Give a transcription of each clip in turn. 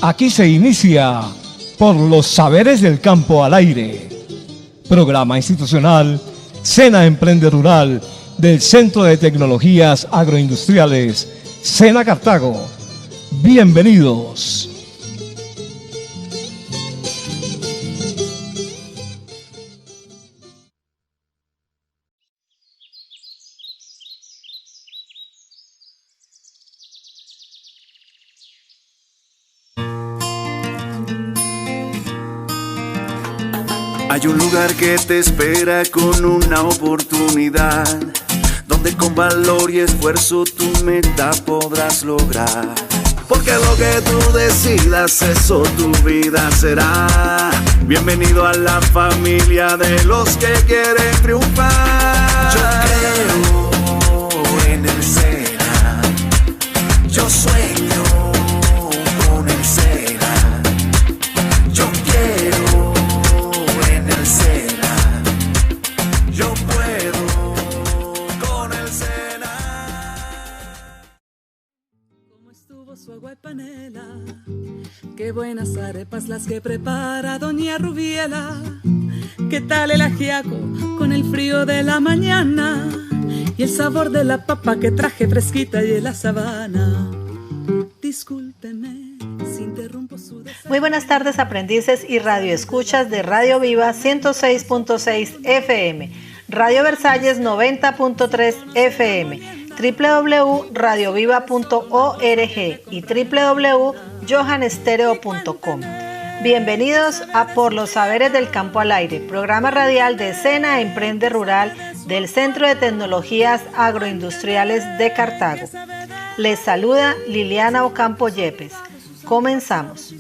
Aquí se inicia Por los Saberes del Campo al Aire, programa institucional Sena Emprende Rural del Centro de Tecnologías Agroindustriales Sena Cartago. Bienvenidos. Hay un lugar que te espera con una oportunidad, donde con valor y esfuerzo tu meta podrás lograr. Porque lo que tú decidas, eso tu vida será. Bienvenido a la familia de los que quieren triunfar. Yo creo en el SENA, yo sueño con el SENA, yo quiero en el SENA, yo puedo con el SENA. ¿Cómo estuvo su agua y panela? Qué buenas arepas las que prepara doña Rubiela. ¿Qué tal el ajiaco con el frío de la mañana? Y el sabor de la papa que traje fresquita y en la sabana. Discúlpeme si interrumpo su desayuno. Muy buenas tardes, aprendices y radioescuchas de Radio Viva 106.6 FM, Radio Versalles 90.3 FM, www.radioviva.org y www.johanestereo.com. Bienvenidos a Por los Saberes del Campo al Aire, programa radial de Sena Emprende Rural del Centro de Tecnologías Agroindustriales de Cartago. Les saluda Liliana Ocampo Yepes. Comenzamos.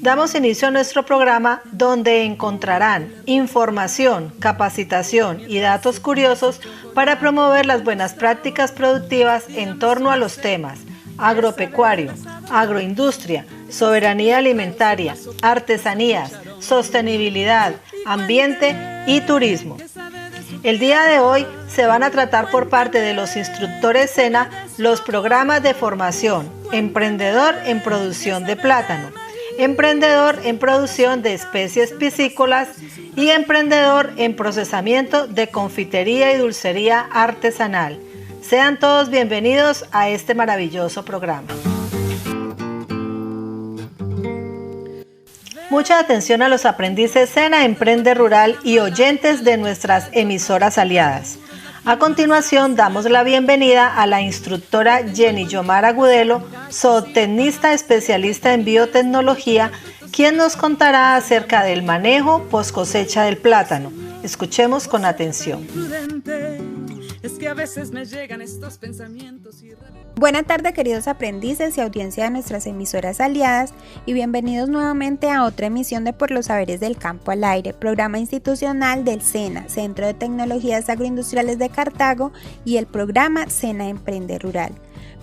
Damos inicio a nuestro programa, donde encontrarán información, capacitación y datos curiosos para promover las buenas prácticas productivas en torno a los temas agropecuario, agroindustria, soberanía alimentaria, artesanías, sostenibilidad, ambiente y turismo. El día de hoy se van a tratar por parte de los instructores SENA los programas de formación Emprendedor en Producción de Plátano, Emprendedor en Producción de Especies Piscícolas y Emprendedor en Procesamiento de Confitería y Dulcería Artesanal. Sean todos bienvenidos a este maravilloso programa. Mucha atención a los aprendices Sena Emprende Rural y oyentes de nuestras emisoras aliadas. A continuación damos la bienvenida a la instructora Jenny Yomar Agudelo, zootecnista especialista en biotecnología, quien nos contará acerca del manejo post cosecha del plátano. Escuchemos con atención. Es que a veces me llegan estos pensamientos y... Buenas tardes, queridos aprendices y audiencia de nuestras emisoras aliadas, y bienvenidos nuevamente a otra emisión de Por los Saberes del Campo al Aire, programa institucional del SENA, Centro de Tecnologías Agroindustriales de Cartago, y el programa Sena Emprende Rural.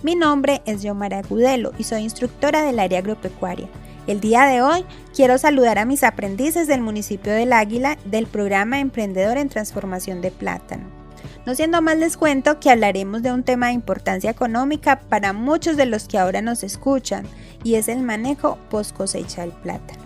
Mi nombre es Yomar Agudelo y soy instructora del área agropecuaria. El día de hoy quiero saludar a mis aprendices del municipio del Águila del programa Emprendedor en Transformación de Plátano. No siendo más, les cuento que hablaremos de un tema de importancia económica para muchos de los que ahora nos escuchan, y es el manejo post cosecha del plátano.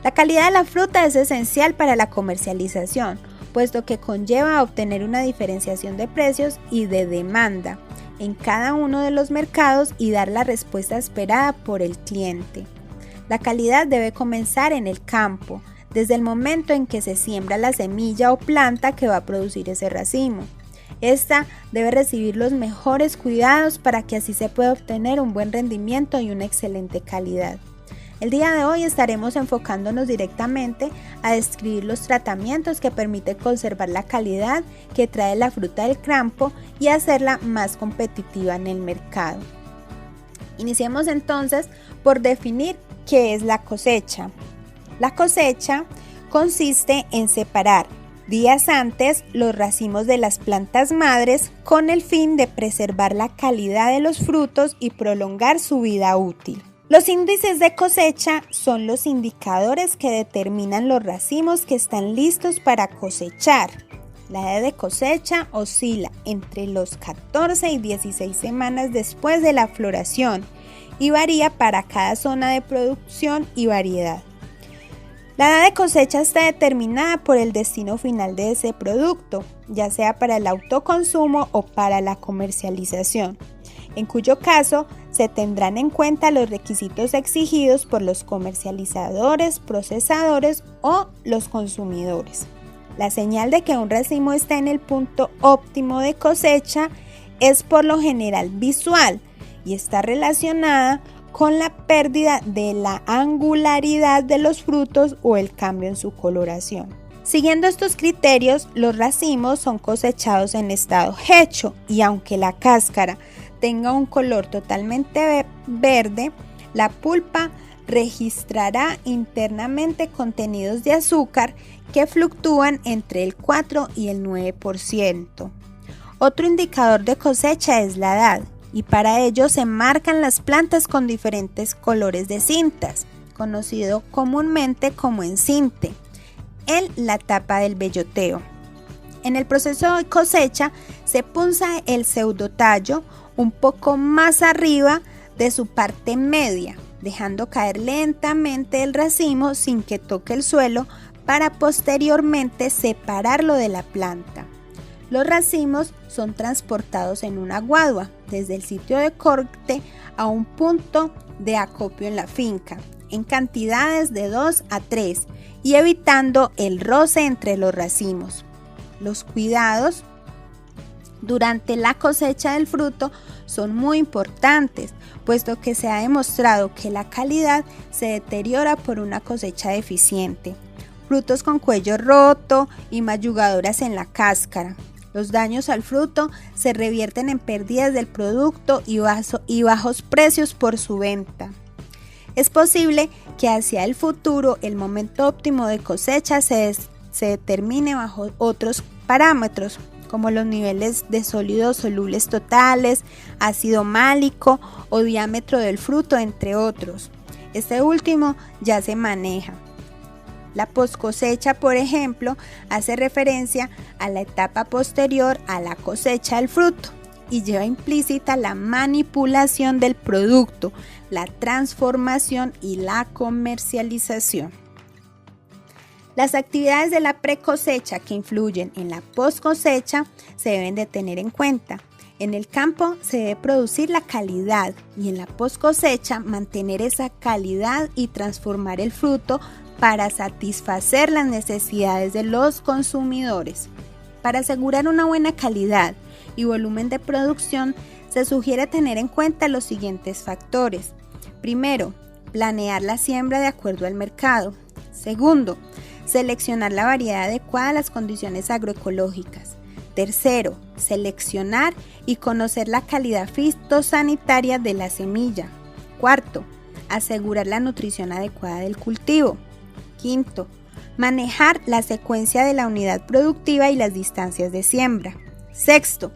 La calidad de la fruta es esencial para la comercialización, puesto que conlleva a obtener una diferenciación de precios y de demanda en cada uno de los mercados y dar la respuesta esperada por el cliente. La calidad debe comenzar en el campo, desde el momento en que se siembra la semilla o planta que va a producir ese racimo. Esta debe recibir los mejores cuidados para que así se pueda obtener un buen rendimiento y una excelente calidad. El día de hoy estaremos enfocándonos directamente a describir los tratamientos que permiten conservar la calidad que trae la fruta del campo y hacerla más competitiva en el mercado. Iniciemos entonces por definir qué es la cosecha. La cosecha consiste en separar días antes los racimos de las plantas madres con el fin de preservar la calidad de los frutos y prolongar su vida útil. Los índices de cosecha son los indicadores que determinan los racimos que están listos para cosechar. La edad de cosecha oscila entre los 14 y 16 semanas después de la floración y varía para cada zona de producción y variedad. La edad de cosecha está determinada por el destino final de ese producto, ya sea para el autoconsumo o para la comercialización, en cuyo caso se tendrán en cuenta los requisitos exigidos por los comercializadores, procesadores o los consumidores. La señal de que un racimo está en el punto óptimo de cosecha es por lo general visual y está relacionada con la pérdida de la angularidad de los frutos o el cambio en su coloración. Siguiendo estos criterios, los racimos son cosechados en estado hecho y aunque la cáscara tenga un color totalmente verde, la pulpa registrará internamente contenidos de azúcar que fluctúan entre el 4 y el 9%. Otro indicador de cosecha es la edad, y para ello se marcan las plantas con diferentes colores de cintas, conocido comúnmente como encinte, en la etapa del belloteo. En el proceso de cosecha se punza el pseudotallo un poco más arriba de su parte media, dejando caer lentamente el racimo sin que toque el suelo para posteriormente separarlo de la planta. Los racimos son transportados en una guadua desde el sitio de corte a un punto de acopio en la finca, en cantidades de 2 a 3 y evitando el roce entre los racimos. Los cuidados durante la cosecha del fruto son muy importantes, puesto que se ha demostrado que la calidad se deteriora por una cosecha deficiente. Frutos con cuello roto y mayugaduras en la cáscara. Los daños al fruto se revierten en pérdidas del producto y bajos precios por su venta. Es posible que hacia el futuro el momento óptimo de cosecha se determine bajo otros parámetros, como los niveles de sólidos solubles totales, ácido málico o diámetro del fruto, entre otros. Este último ya se maneja. La poscosecha, por ejemplo, hace referencia a la etapa posterior a la cosecha del fruto y lleva implícita la manipulación del producto, la transformación y la comercialización. Las actividades de la precosecha que influyen en la poscosecha se deben de tener en cuenta. En el campo se debe producir la calidad y en la poscosecha mantener esa calidad y transformar el fruto para satisfacer las necesidades de los consumidores. Para asegurar una buena calidad y volumen de producción, se sugiere tener en cuenta los siguientes factores. Primero, planear la siembra de acuerdo al mercado. Segundo, seleccionar la variedad adecuada a las condiciones agroecológicas. Tercero, seleccionar y conocer la calidad fitosanitaria de la semilla. Cuarto, asegurar la nutrición adecuada del cultivo. Quinto, manejar la secuencia de la unidad productiva y las distancias de siembra. Sexto,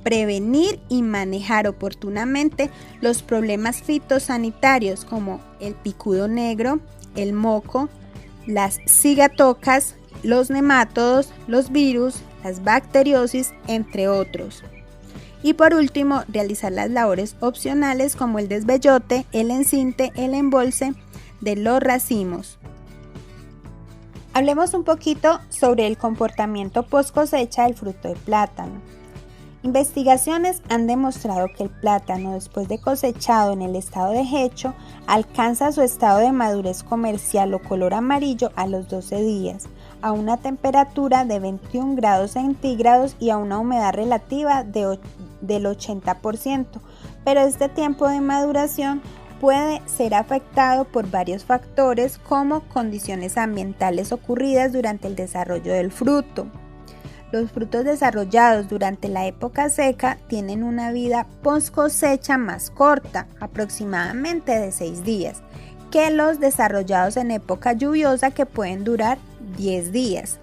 prevenir y manejar oportunamente los problemas fitosanitarios como el picudo negro, el moco, las cigatocas, los nemátodos, los virus, las bacteriosis, entre otros. Y por último, realizar las labores opcionales como el desbellote, el encinte, el embolse de los racimos. Hablemos un poquito sobre el comportamiento post cosecha del fruto de plátano. Investigaciones han demostrado que el plátano, después de cosechado en el estado de hecho, alcanza su estado de madurez comercial o color amarillo a los 12 días, a una temperatura de 21 grados centígrados y a una humedad relativa del 80%, pero este tiempo de maduración puede ser afectado por varios factores como condiciones ambientales ocurridas durante el desarrollo del fruto. Los frutos desarrollados durante la época seca tienen una vida post cosecha más corta, aproximadamente de 6 días, que los desarrollados en época lluviosa que pueden durar 10 días.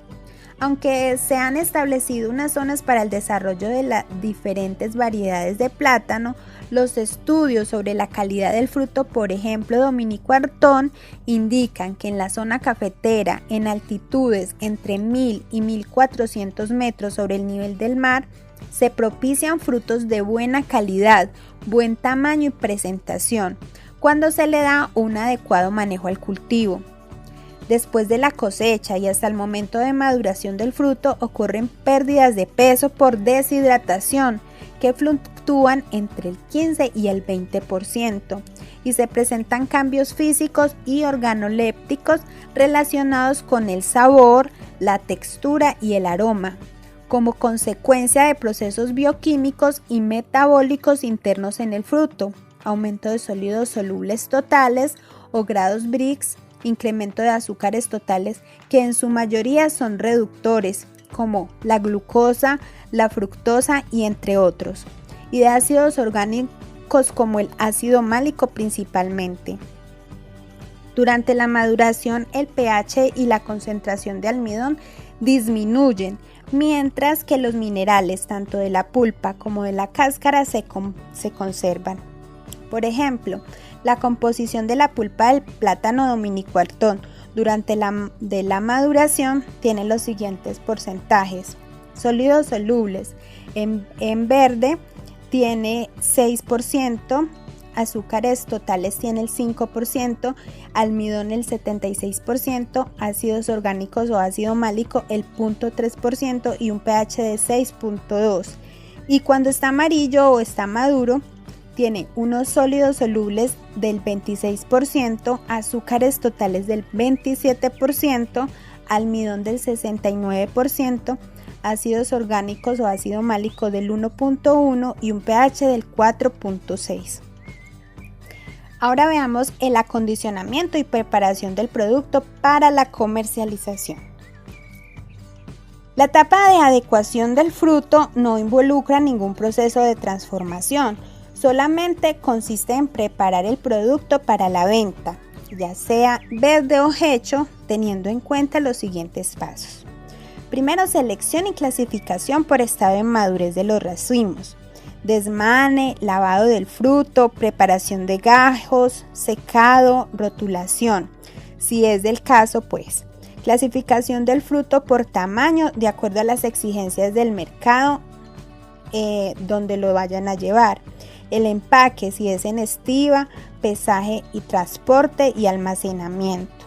Aunque se han establecido unas zonas para el desarrollo de las diferentes variedades de plátano, los estudios sobre la calidad del fruto, por ejemplo Dominico Artón, indican que en la zona cafetera, en altitudes entre 1000 y 1400 metros sobre el nivel del mar, se propician frutos de buena calidad, buen tamaño y presentación, cuando se le da un adecuado manejo al cultivo. Después de la cosecha y hasta el momento de maduración del fruto ocurren pérdidas de peso por deshidratación que fluctúan entre el 15 y el 20% y se presentan cambios físicos y organolépticos relacionados con el sabor, la textura y el aroma, como consecuencia de procesos bioquímicos y metabólicos internos en el fruto, aumento de sólidos solubles totales o grados Brix, incremento de azúcares totales que en su mayoría son reductores como la glucosa, la fructosa y entre otros, y de ácidos orgánicos como el ácido málico principalmente. Durante la maduración el pH y la concentración de almidón disminuyen, mientras que los minerales tanto de la pulpa como de la cáscara se conservan. Por ejemplo, la composición de la pulpa del plátano Dominico Artón durante la maduración tiene los siguientes porcentajes. Sólidos solubles, en verde tiene 6%, azúcares totales tiene el 5%, almidón el 76%, ácidos orgánicos o ácido málico el 0.3% y un pH de 6.2. Y cuando está amarillo o está maduro, tiene unos sólidos solubles del 26%, azúcares totales del 27%, almidón del 69%, ácidos orgánicos o ácido málico del 1.1 y un pH del 4.6. Ahora veamos el acondicionamiento y preparación del producto para la comercialización. La etapa de adecuación del fruto no involucra ningún proceso de transformación. Solamente consiste en preparar el producto para la venta, ya sea verde o hecho, teniendo en cuenta los siguientes pasos. Primero, selección y clasificación por estado de madurez de los racimos. Desmane, lavado del fruto, preparación de gajos, secado, rotulación. Si es del caso, pues. Clasificación del fruto por tamaño de acuerdo a las exigencias del mercado donde lo vayan a llevar. El empaque, si es en estiva, pesaje y transporte y almacenamiento.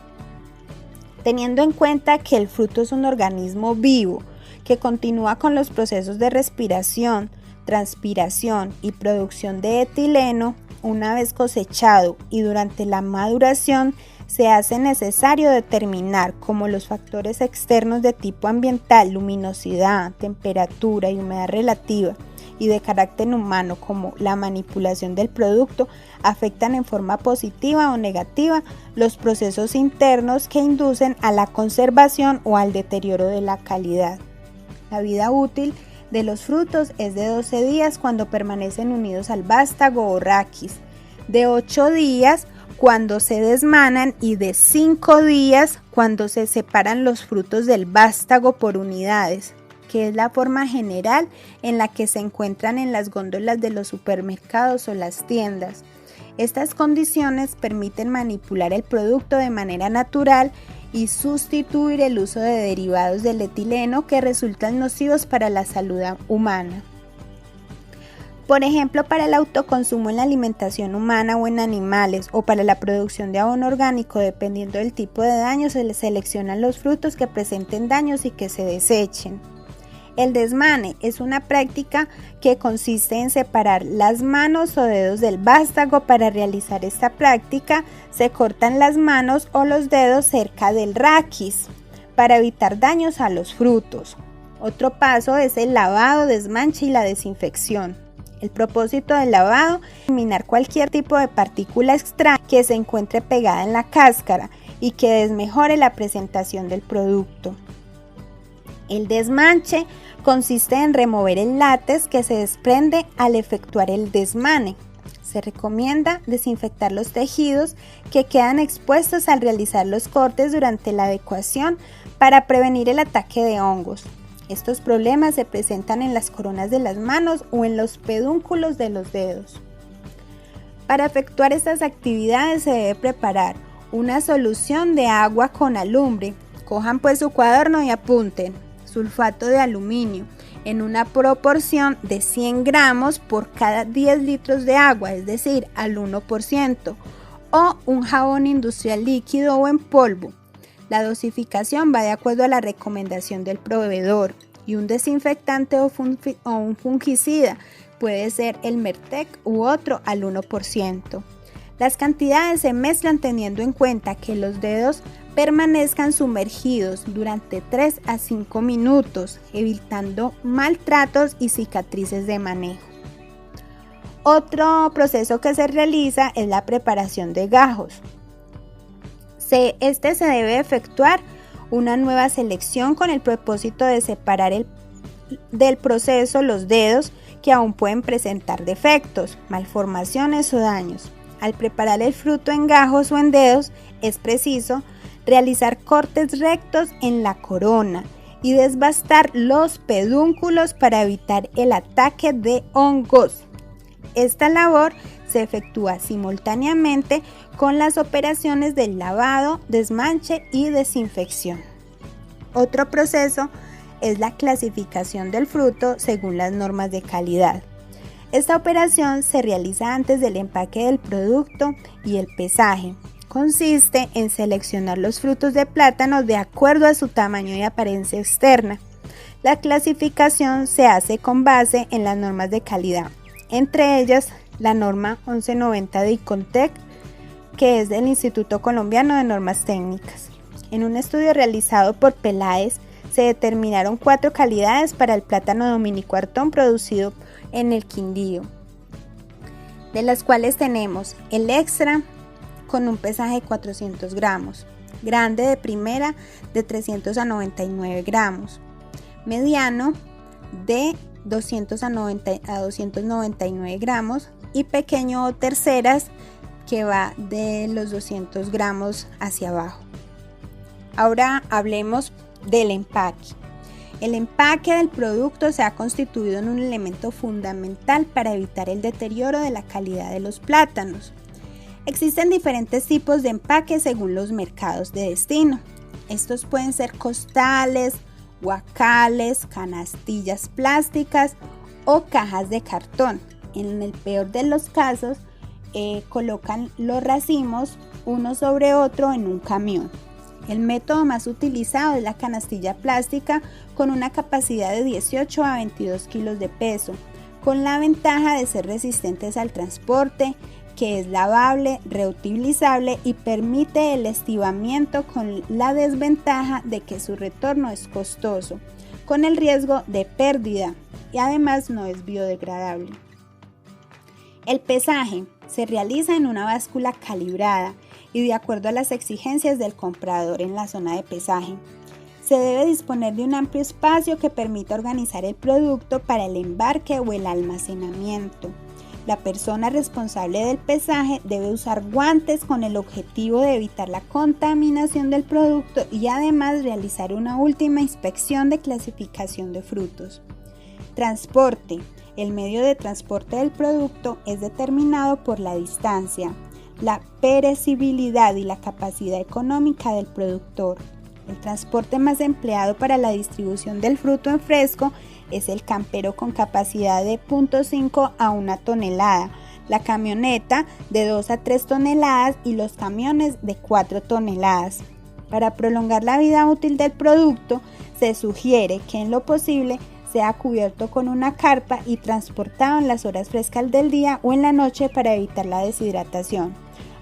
Teniendo en cuenta que el fruto es un organismo vivo que continúa con los procesos de respiración, transpiración y producción de etileno, una vez cosechado y durante la maduración se hace necesario determinar cómo los factores externos de tipo ambiental, luminosidad, temperatura y humedad relativa, y de carácter humano como la manipulación del producto afectan en forma positiva o negativa los procesos internos que inducen a la conservación o al deterioro de la calidad. La vida útil de los frutos es de 12 días cuando permanecen unidos al vástago o raquis, de 8 días cuando se desmanan y de 5 días cuando se separan los frutos del vástago por unidades, que es la forma general en la que se encuentran en las góndolas de los supermercados o las tiendas. Estas condiciones permiten manipular el producto de manera natural y sustituir el uso de derivados del etileno que resultan nocivos para la salud humana. Por ejemplo, para el autoconsumo en la alimentación humana o en animales, o para la producción de abono orgánico, dependiendo del tipo de daño, se les seleccionan los frutos que presenten daños y que se desechen. El desmane es una práctica que consiste en separar las manos o dedos del vástago. Para realizar esta práctica se cortan las manos o los dedos cerca del raquis para evitar daños a los frutos. Otro paso es el lavado, desmanche y la desinfección. El propósito del lavado es eliminar cualquier tipo de partícula extraña que se encuentre pegada en la cáscara y que desmejore la presentación del producto. El desmanche consiste en remover el látex que se desprende al efectuar el desmane. Se recomienda desinfectar los tejidos que quedan expuestos al realizar los cortes durante la adecuación para prevenir el ataque de hongos. Estos problemas se presentan en las coronas de las manos o en los pedúnculos de los dedos. Para efectuar estas actividades se debe preparar una solución de agua con alumbre. Cojan pues su cuaderno y apunten: sulfato de aluminio en una proporción de 100 gramos por cada 10 litros de agua, es decir, al 1%, o un jabón industrial líquido o en polvo. La dosificación va de acuerdo a la recomendación del proveedor, y un desinfectante o un fungicida puede ser el Mertec u otro al 1%. Las cantidades se mezclan teniendo en cuenta que los dedos permanezcan sumergidos durante 3 a 5 minutos, evitando maltratos y cicatrices de manejo. Otro proceso que se realiza es la preparación de gajos. Se debe efectuar una nueva selección con el propósito de separar del proceso los dedos que aún pueden presentar defectos, malformaciones o daños. Al preparar el fruto en gajos o en dedos, es preciso realizar cortes rectos en la corona y desbastar los pedúnculos para evitar el ataque de hongos. Esta labor se efectúa simultáneamente con las operaciones de lavado, desmanche y desinfección. Otro proceso es la clasificación del fruto según las normas de calidad. Esta operación se realiza antes del empaque del producto y el pesaje. Consiste en seleccionar los frutos de plátano de acuerdo a su tamaño y apariencia externa. La clasificación se hace con base en las normas de calidad, entre ellas la norma 1190 de ICONTEC, que es del Instituto Colombiano de Normas Técnicas. En un estudio realizado por Peláez, se determinaron 4 calidades para el plátano dominico Artón producido en el Quindío, de las cuales tenemos el extra con un pesaje de 400 gramos, grande de primera de 300 a 99 gramos, mediano de 200 a 299 gramos y pequeño o terceras que va de los 200 gramos hacia abajo. Ahora hablemos del empaque. El empaque del producto se ha constituido en un elemento fundamental para evitar el deterioro de la calidad de los plátanos. Existen diferentes tipos de empaque según los mercados de destino. Estos pueden ser costales, guacales, canastillas plásticas o cajas de cartón. En el peor de los casos, colocan los racimos uno sobre otro en un camión. El método más utilizado es la canastilla plástica con una capacidad de 18 a 22 kilos de peso, con la ventaja de ser resistentes al transporte, que es lavable, reutilizable y permite el estibamiento, con la desventaja de que su retorno es costoso, con el riesgo de pérdida, y además no es biodegradable. El pesaje se realiza en una báscula calibrada y de acuerdo a las exigencias del comprador en la zona de pesaje. Se debe disponer de un amplio espacio que permita organizar el producto para el embarque o el almacenamiento. La persona responsable del pesaje debe usar guantes con el objetivo de evitar la contaminación del producto y además realizar una última inspección de clasificación de frutos. Transporte. El medio de transporte del producto es determinado por la distancia, la perecibilidad y la capacidad económica del productor. El transporte más empleado para la distribución del fruto en fresco es el campero con capacidad de 0.5 a 1 tonelada, la camioneta de 2 a 3 toneladas y los camiones de 4 toneladas. Para prolongar la vida útil del producto, se sugiere que en lo posible sea cubierto con una carpa y transportado en las horas frescas del día o en la noche para evitar la deshidratación,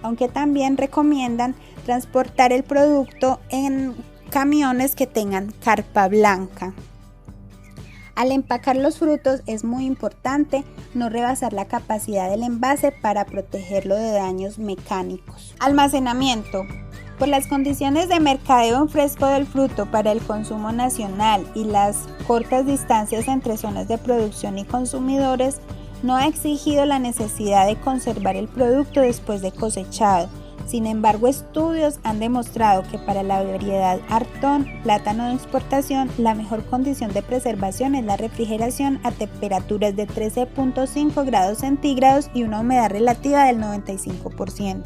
aunque también recomiendan transportar el producto en camiones que tengan carpa blanca. Al empacar los frutos es muy importante no rebasar la capacidad del envase para protegerlo de daños mecánicos. Almacenamiento. Por las condiciones de mercadeo en fresco del fruto para el consumo nacional y las cortas distancias entre zonas de producción y consumidores, no ha exigido la necesidad de conservar el producto después de cosechado. Sin embargo, estudios han demostrado que para la variedad Artón, plátano de exportación, la mejor condición de preservación es la refrigeración a temperaturas de 13.5 grados centígrados y una humedad relativa del 95%.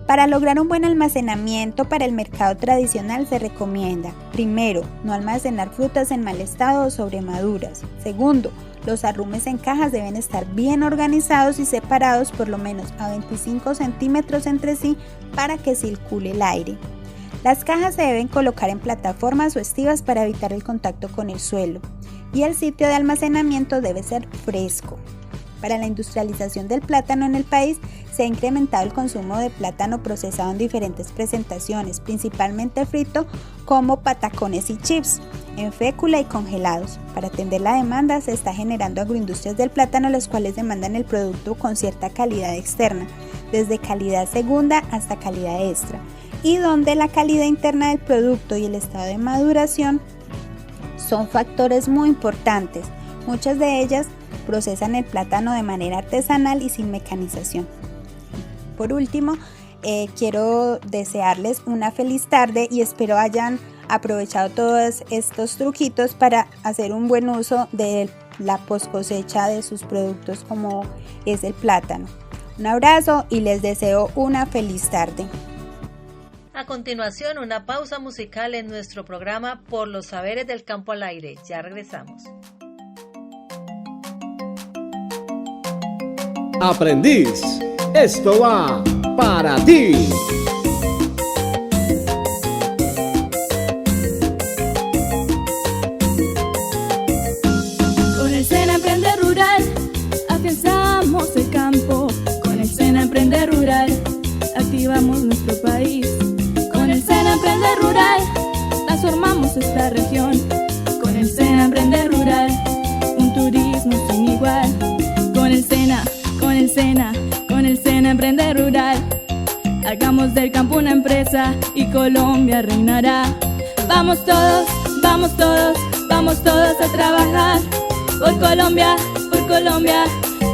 Para lograr un buen almacenamiento para el mercado tradicional se recomienda: primero, no almacenar frutas en mal estado o sobremaduras. Segundo, los arrumes en cajas deben estar bien organizados y separados por lo menos a 25 centímetros entre sí para que circule el aire. Las cajas se deben colocar en plataformas o estivas para evitar el contacto con el suelo, y el sitio de almacenamiento debe ser fresco. Para la industrialización del plátano en el país se ha incrementado el consumo de plátano procesado en diferentes presentaciones, principalmente frito, como patacones y chips, en fécula y congelados. Para atender la demanda se está generando agroindustrias del plátano, las cuales demandan el producto con cierta calidad externa, desde calidad segunda hasta calidad extra, y donde la calidad interna del producto y el estado de maduración son factores muy importantes. Muchas de ellas procesan el plátano de manera artesanal y sin mecanización. Por último, quiero desearles una feliz tarde y espero hayan aprovechado todos estos truquitos para hacer un buen uso de la post cosecha de sus productos como es el plátano. Un abrazo y les deseo una feliz tarde. A continuación, una pausa musical en nuestro programa Por los Saberes del Campo al Aire. Ya regresamos. Aprendiz, esto va para ti. Con el SENA Emprende Rural afianzamos el campo. Con el SENA Emprende Rural activamos nuestro país. Con el SENA Emprende Rural transformamos esta región. Con el SENA Emprende Rural, un turismo sin igual. Con el SENA Emprende Rural, hagamos del campo una empresa y Colombia reinará. Vamos todos, vamos todos, vamos todos a trabajar por Colombia,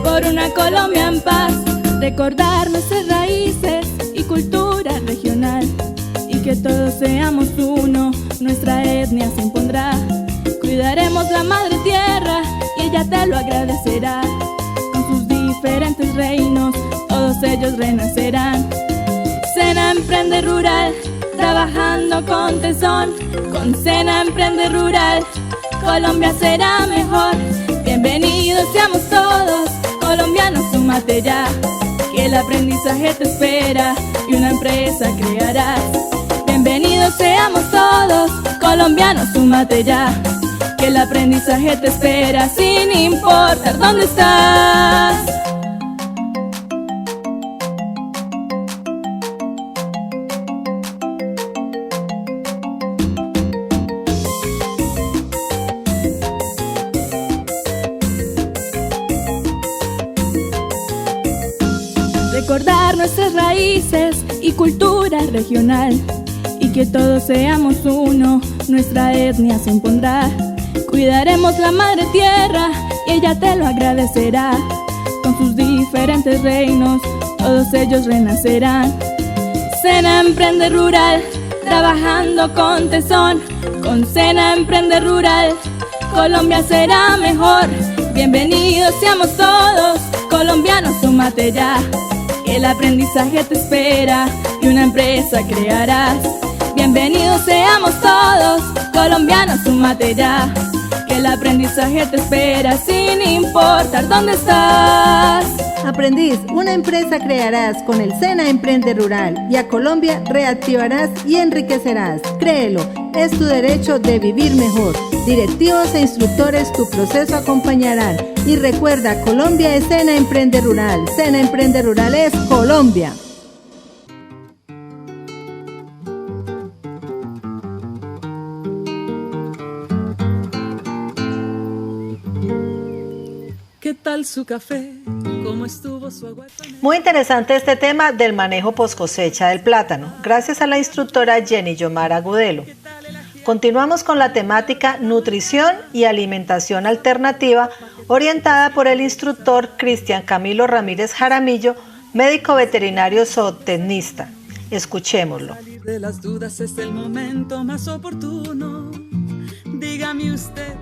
por una Colombia en paz. Recordar nuestras raíces y cultura regional, y que todos seamos uno, nuestra etnia se impondrá. Cuidaremos la madre tierra y ella te lo agradecerá. Con sus diferentes reinos, todos ellos renacerán. SENA Emprende Rural, trabajando con tesón. Con SENA Emprende Rural, Colombia será mejor. Bienvenidos seamos todos, colombianos, súmate ya, que el aprendizaje te espera y una empresa crearás. Bienvenidos seamos todos, colombianos, súmate ya, que el aprendizaje te espera sin importar dónde estás. Recordar nuestras raíces y cultura regional, y que todos seamos uno, nuestra etnia se impondrá. Cuidaremos la madre tierra y ella te lo agradecerá. Con sus diferentes reinos, todos ellos renacerán. SENA Emprende Rural, trabajando con tesón. Con SENA Emprende Rural, Colombia será mejor. Bienvenidos seamos todos, colombianos, súmate ya, que el aprendizaje te espera y una empresa crearás. Bienvenidos seamos todos, colombianos, súmate ya, que el aprendizaje te espera sin importar dónde estás. Aprendiz, una empresa crearás con el SENA Emprende Rural y a Colombia reactivarás y enriquecerás. Créelo, es tu derecho de vivir mejor. Directivos e instructores tu proceso acompañarán. Y recuerda, Colombia es SENA Emprende Rural. SENA Emprende Rural es Colombia. tal su café? ¿Cómo estuvo su agua? Muy interesante este tema del manejo post cosecha del plátano, gracias a la instructora Jenny Yomar Agudelo. Continuamos con la temática nutrición y alimentación alternativa, orientada por el instructor Cristian Camilo Ramírez Jaramillo, médico veterinario zootecnista. Escuchémoslo. De las dudas es el momento más oportuno. Dígame usted.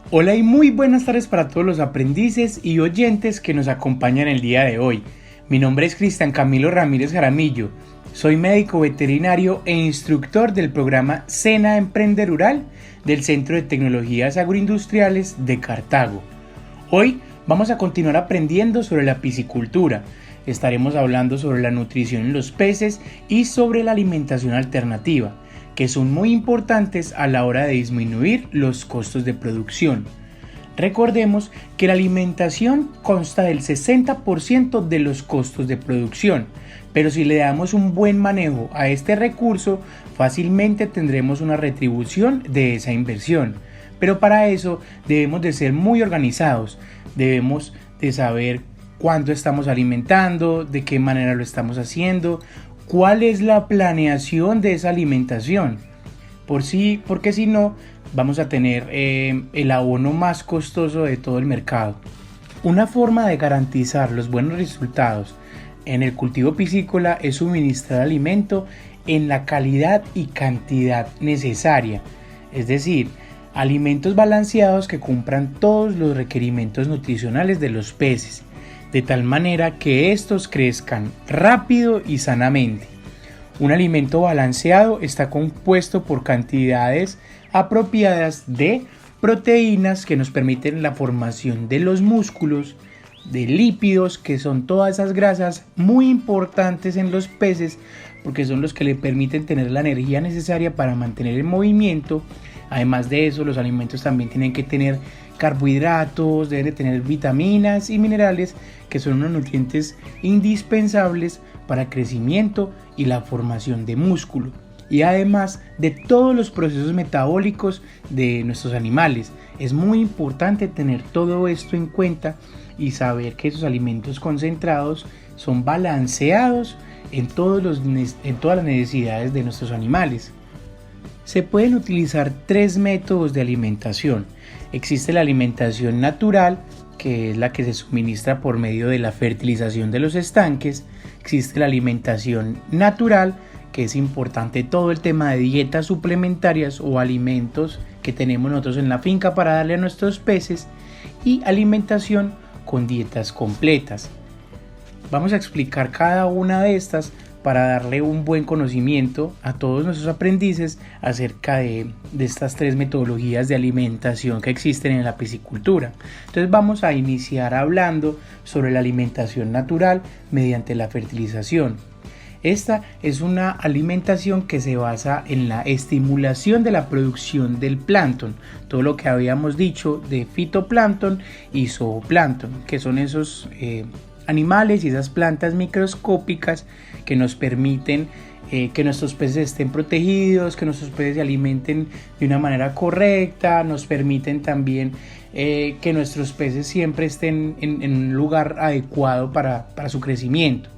Hola y muy buenas tardes para todos los aprendices y oyentes que nos acompañan el día de hoy. Mi nombre es Cristian Camilo Ramírez Jaramillo. Soy médico veterinario e instructor del programa Sena Emprende Rural del Centro de Tecnologías Agroindustriales de Cartago. Hoy vamos a continuar aprendiendo sobre la piscicultura. Estaremos hablando sobre la nutrición en los peces y sobre la alimentación alternativa, que son muy importantes a la hora de disminuir los costos de producción. Recordemos que la alimentación consta del 60% de los costos de producción, pero si le damos un buen manejo a este recurso, fácilmente tendremos una retribución de esa inversión. Pero para eso debemos de ser muy organizados, debemos de saber cuánto estamos alimentando, de qué manera lo estamos haciendo, cuál es la planeación de esa alimentación, porque si no vamos a tener el abono más costoso de todo el mercado. Una forma de garantizar los buenos resultados en el cultivo piscícola es suministrar alimento en la calidad y cantidad necesaria, es decir, alimentos balanceados que cumplan todos los requerimientos nutricionales de los peces, de tal manera que estos crezcan rápido y sanamente. Un alimento balanceado está compuesto por cantidades apropiadas de proteínas que nos permiten la formación de los músculos, de lípidos, que son todas esas grasas muy importantes en los peces porque son los que le permiten tener la energía necesaria para mantener el movimiento. Además de eso, los alimentos también tienen que tener carbohidratos, deben de tener vitaminas y minerales, que son unos nutrientes indispensables para el crecimiento y la formación de músculo, y además de todos los procesos metabólicos de nuestros animales. Es muy importante tener todo esto en cuenta y saber que esos alimentos concentrados son balanceados en todas las necesidades de nuestros animales. Se pueden utilizar 3 métodos de alimentación. Existe la alimentación natural, que es la que se suministra por medio de la fertilización de los estanques. Existe la alimentación natural, que es importante todo el tema de dietas suplementarias o alimentos que tenemos nosotros en la finca para darle a nuestros peces, y alimentación con dietas completas. Vamos a explicar cada una de estas para darle un buen conocimiento a todos nuestros aprendices acerca de estas 3 metodologías de alimentación que existen en la piscicultura. Entonces vamos a iniciar hablando sobre la alimentación natural mediante la fertilización. Esta es una alimentación que se basa en la estimulación de la producción del plancton, todo lo que habíamos dicho de fitoplancton y zooplancton, que son esos animales y esas plantas microscópicas que nos permiten que nuestros peces estén protegidos, que nuestros peces se alimenten de una manera correcta, nos permiten también que nuestros peces siempre estén en un lugar adecuado para su crecimiento.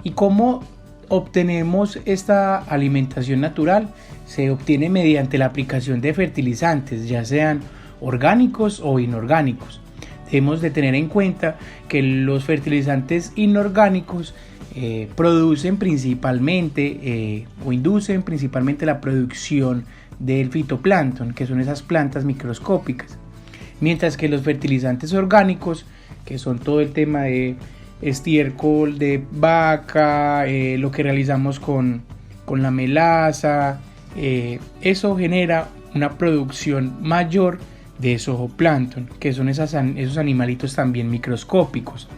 ¿Y cómo obtenemos esta alimentación natural? Se obtiene mediante la aplicación de fertilizantes, ya sean orgánicos o inorgánicos. Debemos de tener en cuenta que los fertilizantes inorgánicos producen principalmente o inducen principalmente la producción del fitoplancton, que son esas plantas microscópicas, mientras que los fertilizantes orgánicos, que son todo el tema de estiércol de vaca, lo que realizamos con la melaza, eso genera una producción mayor de zooplancton, que son esos animalitos también microscópicos.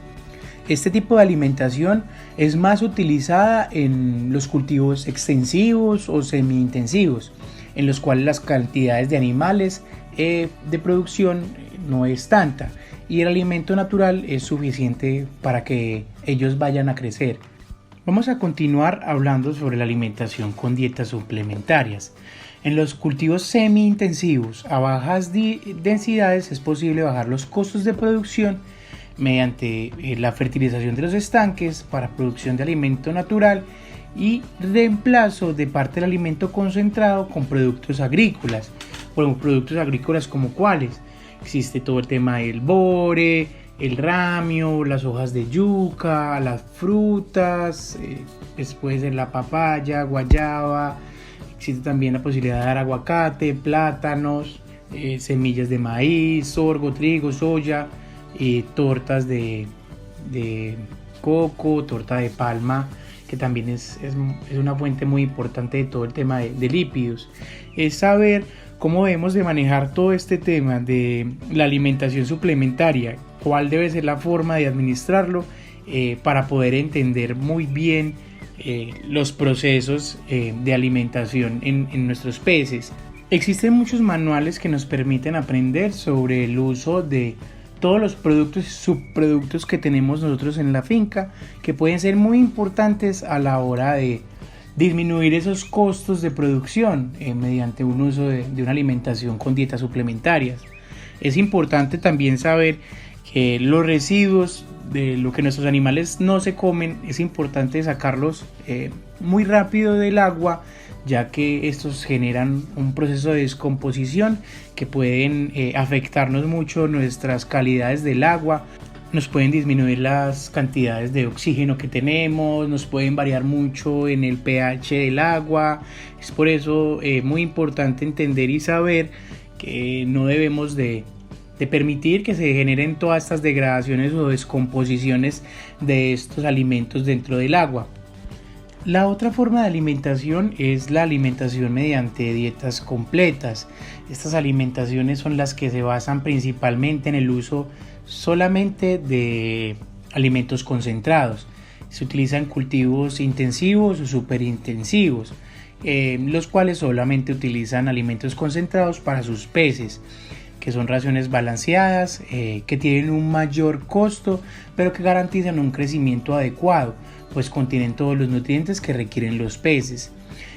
Este tipo de alimentación es más utilizada en los cultivos extensivos o semi-intensivos, en los cuales las cantidades de animales de producción no es tanta y el alimento natural es suficiente para que ellos vayan a crecer. Vamos a continuar hablando sobre la alimentación con dietas suplementarias. En los cultivos semi-intensivos a bajas densidades es posible bajar los costos de producción mediante la fertilización de los estanques para producción de alimento natural y reemplazo de parte del alimento concentrado con productos agrícolas. Bueno, productos agrícolas como cuáles. Existe todo el tema del bore, el ramio, las hojas de yuca, las frutas, después de la papaya, guayaba. Existe también la posibilidad de dar aguacate, plátanos, semillas de maíz, sorgo, trigo, soya, tortas de coco, torta de palma, que también es una fuente muy importante de todo el tema de lípidos. Es saber cómo debemos de manejar todo este tema de la alimentación suplementaria, cuál debe ser la forma de administrarlo para poder entender muy bien los procesos de alimentación en nuestros peces. Existen muchos manuales que nos permiten aprender sobre el uso de todos los productos y subproductos que tenemos nosotros en la finca, que pueden ser muy importantes a la hora de disminuir esos costos de producción mediante un uso de una alimentación con dietas suplementarias. Es importante también saber que los residuos de lo que nuestros animales no se comen, es importante sacarlos muy rápido del agua, ya que estos generan un proceso de descomposición que pueden afectarnos mucho nuestras calidades del agua. Nos pueden disminuir las cantidades de oxígeno que tenemos, nos pueden variar mucho en el pH del agua. Es por eso muy importante entender y saber que no debemos de permitir que se generen todas estas degradaciones o descomposiciones de estos alimentos dentro del agua. La otra forma de alimentación es la alimentación mediante dietas completas. Estas alimentaciones son las que se basan principalmente en el uso solamente de alimentos concentrados. Se utilizan cultivos intensivos o superintensivos, los cuales solamente utilizan alimentos concentrados para sus peces, que son raciones balanceadas, que tienen un mayor costo, pero que garantizan un crecimiento adecuado, pues contienen todos los nutrientes que requieren los peces.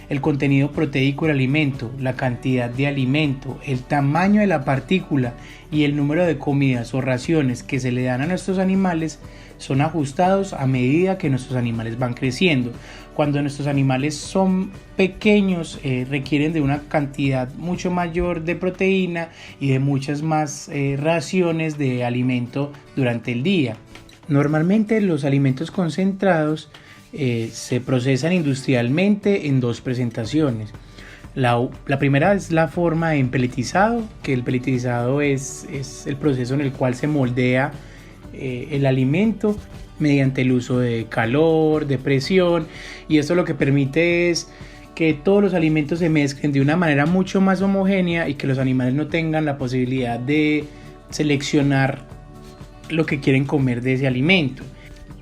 El contenido proteico del alimento, la cantidad de alimento, el tamaño de la partícula y el número de comidas o raciones que se le dan a nuestros animales son ajustados a medida que nuestros animales van creciendo. Cuando nuestros animales son pequeños, requieren de una cantidad mucho mayor de proteína y de muchas más raciones de alimento durante el día. Normalmente los alimentos concentrados se procesan industrialmente en dos presentaciones. La primera es la forma en pelletizado, que el pelletizado es el proceso en el cual se moldea el alimento mediante el uso de calor, de presión, y esto lo que permite es que todos los alimentos se mezclen de una manera mucho más homogénea y que los animales no tengan la posibilidad de seleccionar lo que quieren comer de ese alimento.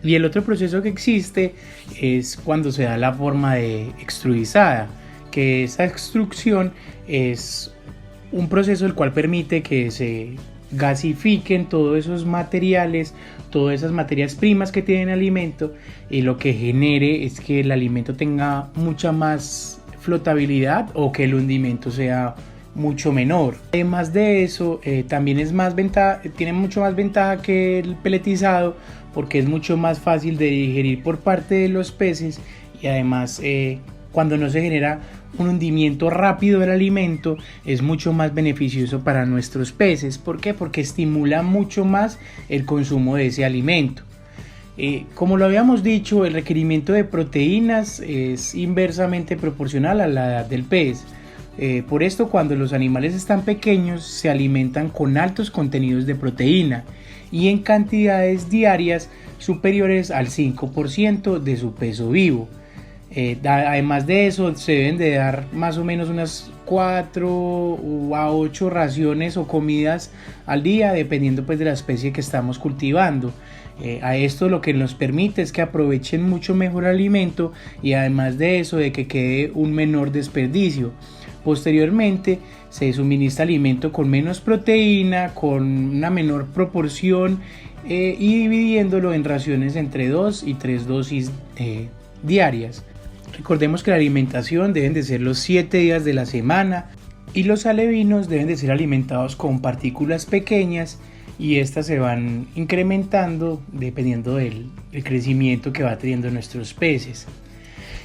Y el otro proceso que existe es cuando se da la forma de extrudizada, que esa extrusión es un proceso el cual permite que se gasifiquen todos esos materiales, todas esas materias primas que tiene el alimento, y lo que genere es que el alimento tenga mucha más flotabilidad o que el hundimiento sea mucho menor. Además de eso, también tiene mucho más ventaja que el pelletizado, porque es mucho más fácil de digerir por parte de los peces, y además cuando no se genera un hundimiento rápido del alimento, es mucho más beneficioso para nuestros peces. ¿Por qué? Porque estimula mucho más el consumo de ese alimento. Como lo habíamos dicho, el requerimiento de proteínas es inversamente proporcional a la edad del pez. Por esto, cuando los animales están pequeños, se alimentan con altos contenidos de proteína y en cantidades diarias superiores al 5% de su peso vivo. Además de eso, se deben de dar más o menos unas 4 a 8 raciones o comidas al día, dependiendo pues de la especie que estamos cultivando. A esto lo que nos permite es que aprovechen mucho mejor el alimento, y además de eso, de que quede un menor desperdicio. Posteriormente se suministra alimento con menos proteína, con una menor proporción, y dividiéndolo en raciones entre 2 y 3 dosis diarias. Recordemos que la alimentación deben de ser los 7 días de la semana y los alevinos deben de ser alimentados con partículas pequeñas y estas se van incrementando dependiendo del crecimiento que va teniendo nuestros peces.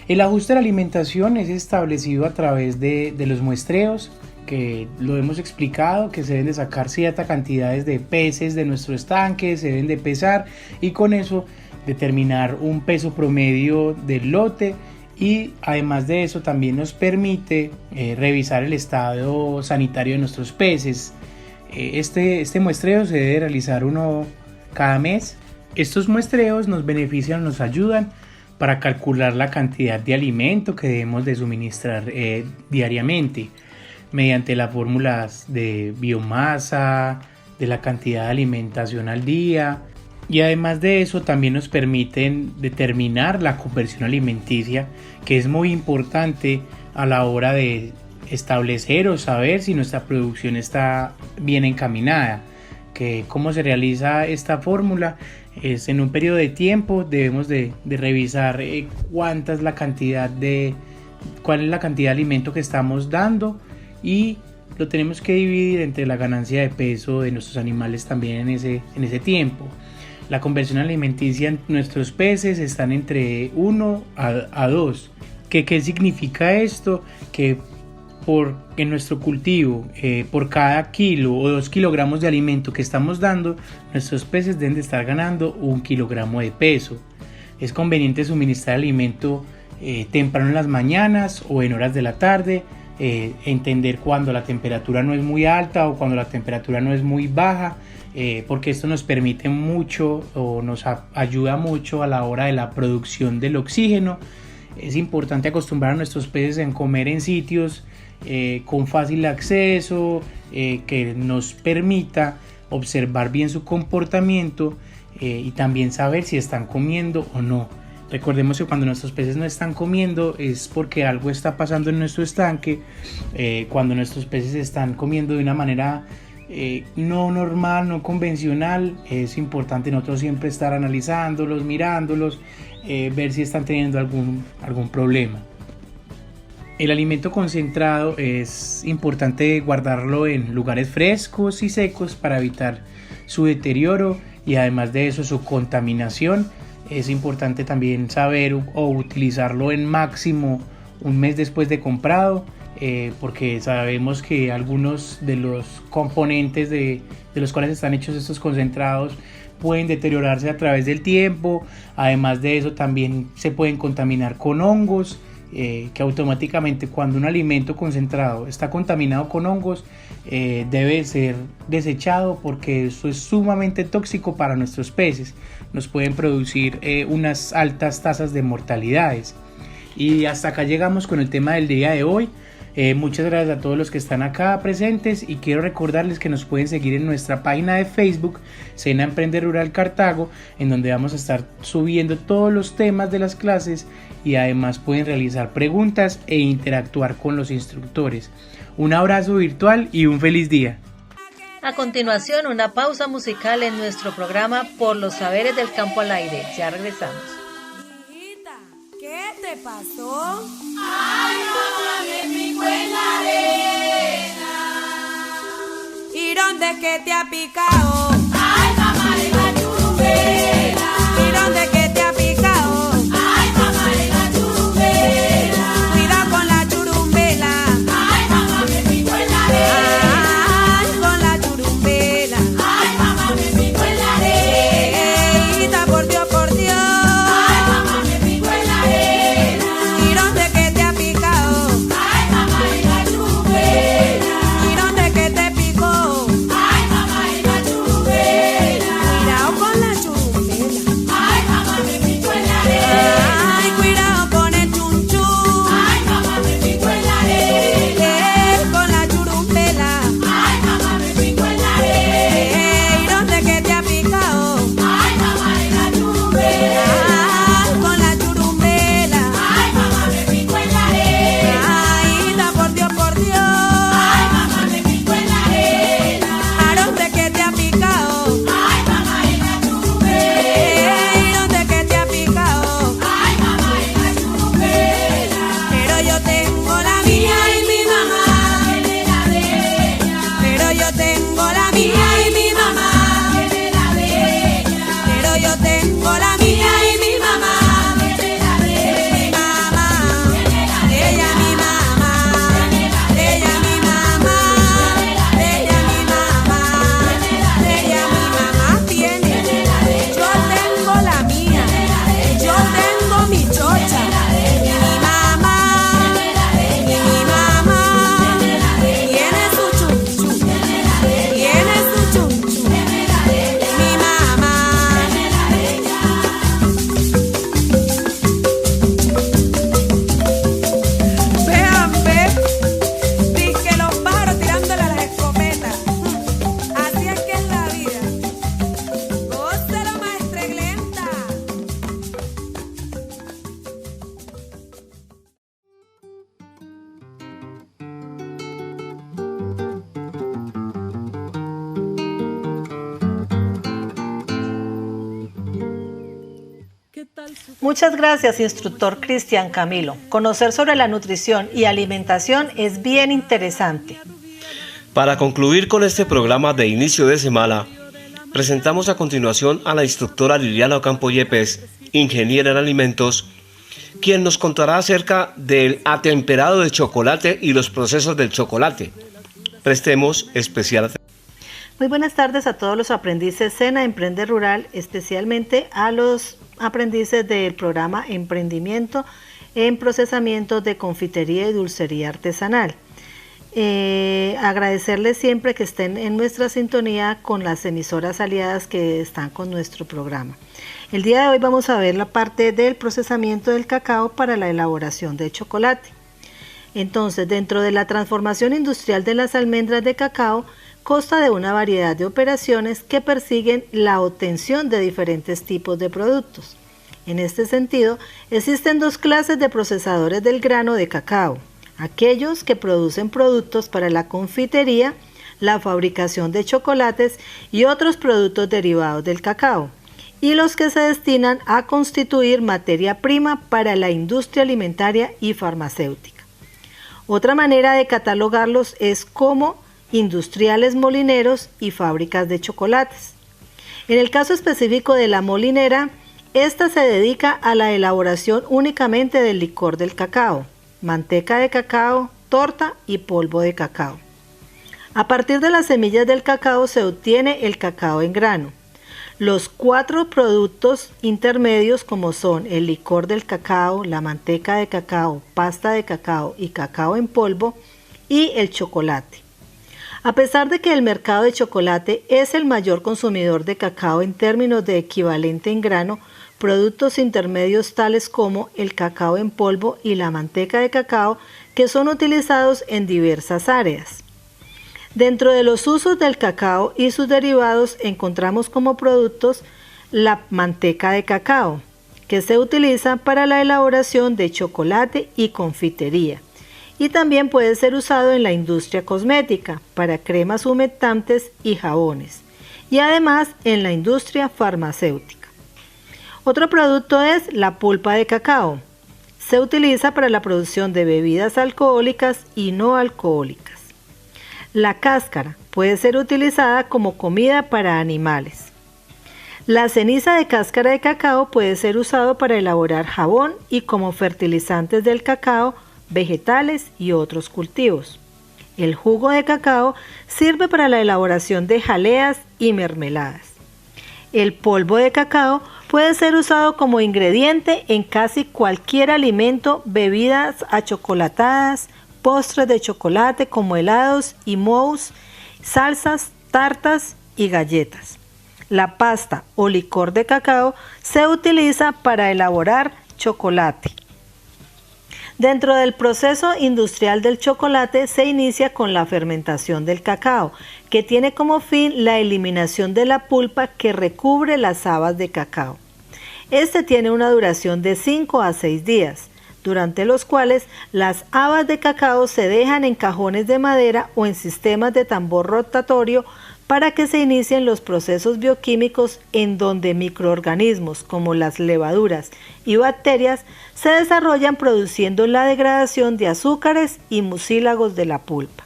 El ajuste de la alimentación es establecido a través de los muestreos, que lo hemos explicado, que se deben de sacar ciertas cantidades de peces de nuestro estanque, se deben de pesar y con eso determinar un peso promedio del lote, y además de eso también nos permite revisar el estado sanitario de nuestros peces. Este muestreo se debe realizar uno cada mes. Estos muestreos nos benefician, nos ayudan para calcular la cantidad de alimento que debemos de suministrar diariamente mediante las fórmulas de biomasa, de la cantidad de alimentación al día, y además de eso también nos permiten determinar la conversión alimenticia, que es muy importante a la hora de establecer o saber si nuestra producción está bien encaminada. ¿Cómo se realiza esta fórmula? Es en un periodo de tiempo debemos de revisar cuál es la cantidad de alimento que estamos dando, y lo tenemos que dividir entre la ganancia de peso de nuestros animales también en ese tiempo. La conversión alimenticia en nuestros peces están entre 1 a 2. ¿Qué significa esto? Que en nuestro cultivo, por cada kilo o 2 kilogramos de alimento que estamos dando, nuestros peces deben de estar ganando 1 kilogramo de peso. Es conveniente suministrar alimento temprano en las mañanas o en horas de la tarde, entender cuando la temperatura no es muy alta o cuando la temperatura no es muy baja, porque esto nos permite mucho o nos ayuda mucho a la hora de la producción del oxígeno. Es importante acostumbrar a nuestros peces en comer en sitios con fácil acceso, que nos permita observar bien su comportamiento y también saber si están comiendo o no. Recordemos que cuando nuestros peces no están comiendo es porque algo está pasando en nuestro estanque. Cuando nuestros peces están comiendo de una manera no normal, no convencional, es importante nosotros siempre estar analizándolos, mirándolos, ver si están teniendo algún problema. El alimento concentrado es importante guardarlo en lugares frescos y secos para evitar su deterioro y además de eso su contaminación. Es importante también saber o utilizarlo en máximo un mes después de comprado, porque sabemos que algunos de los componentes de los cuales están hechos estos concentrados pueden deteriorarse a través del tiempo. Además de eso también se pueden contaminar con hongos, que automáticamente cuando un alimento concentrado está contaminado con hongos debe ser desechado, porque eso es sumamente tóxico para nuestros peces. Nos pueden producir unas altas tasas de mortalidades. Y hasta acá llegamos con el tema del día de hoy. Muchas gracias a todos los que están acá presentes y quiero recordarles que nos pueden seguir en nuestra página de Facebook Sena Emprende Rural Cartago, en donde vamos a estar subiendo todos los temas de las clases y además pueden realizar preguntas e interactuar con los instructores. Un abrazo virtual y un feliz día. A continuación, una pausa musical en nuestro programa Por los Saberes del Campo al Aire. Ya regresamos. ¿Qué te pasó? Ay, mamá, me picó en la arena. ¿Y dónde es que te ha picado? Ay, mamá, en la churumbela. ¿Y dónde es que te ha picado? Ay, mamá, en la churumbela. Cuidado con la churumbela. Ay, mamá, me picó en la arena. Ay, con la churumbela. Ay, mamá, me picó en la arena. Por Dios, por Dios. ¿Y dónde que te picó? Ay, mamá, en la churumbela. Muchas gracias, instructor Cristian Camilo. Conocer sobre la nutrición y alimentación es bien interesante. Para concluir con este programa de inicio de semana, presentamos a continuación a la instructora Liliana Ocampo Yepes, ingeniera en alimentos, quien nos contará acerca del atemperado de chocolate y los procesos del chocolate. Prestemos especial atención. Muy buenas tardes a todos los aprendices SENA Emprende Rural, especialmente a los aprendices del programa Emprendimiento en Procesamiento de Confitería y Dulcería Artesanal. Agradecerles siempre que estén en nuestra sintonía con las emisoras aliadas que están con nuestro programa. El día de hoy vamos a ver la parte del procesamiento del cacao para la elaboración del chocolate. Entonces, dentro de la transformación industrial de las almendras de cacao, consta de una variedad de operaciones que persiguen la obtención de diferentes tipos de productos. En este sentido, existen dos clases de procesadores del grano de cacao: aquellos que producen productos para la confitería, la fabricación de chocolates y otros productos derivados del cacao, y los que se destinan a constituir materia prima para la industria alimentaria y farmacéutica. Otra manera de catalogarlos es como industriales molineros y fábricas de chocolates. En el caso específico de la molinera, esta se dedica a la elaboración únicamente del licor del cacao, manteca de cacao, torta y polvo de cacao. A partir de las semillas del cacao se obtiene el cacao en grano. Los 4 productos intermedios, como son el licor del cacao, la manteca de cacao, pasta de cacao y cacao en polvo, y el chocolate. A pesar de que el mercado de chocolate es el mayor consumidor de cacao en términos de equivalente en grano, productos intermedios tales como el cacao en polvo y la manteca de cacao que son utilizados en diversas áreas. Dentro de los usos del cacao y sus derivados encontramos como productos la manteca de cacao, que se utiliza para la elaboración de chocolate y confitería, y también puede ser usado en la industria cosmética para cremas humectantes y jabones, y además en la industria farmacéutica. Otro producto es la pulpa de cacao. Se utiliza para la producción de bebidas alcohólicas y no alcohólicas. La cáscara puede ser utilizada como comida para animales. La ceniza de cáscara de cacao puede ser usado para elaborar jabón y como fertilizantes del cacao, vegetales y otros cultivos. El jugo de cacao sirve para la elaboración de jaleas y mermeladas. El polvo de cacao puede ser usado como ingrediente en casi cualquier alimento, bebidas achocolatadas, postres de chocolate como helados y mousse, salsas, tartas y galletas. La pasta o licor de cacao se utiliza para elaborar chocolate. Dentro del proceso industrial del chocolate se inicia con la fermentación del cacao, que tiene como fin la eliminación de la pulpa que recubre las habas de cacao. Este tiene una duración de 5 a 6 días, durante los cuales las habas de cacao se dejan en cajones de madera o en sistemas de tambor rotatorio para que se inicien los procesos bioquímicos en donde microorganismos como las levaduras y bacterias se desarrollan produciendo la degradación de azúcares y mucílagos de la pulpa.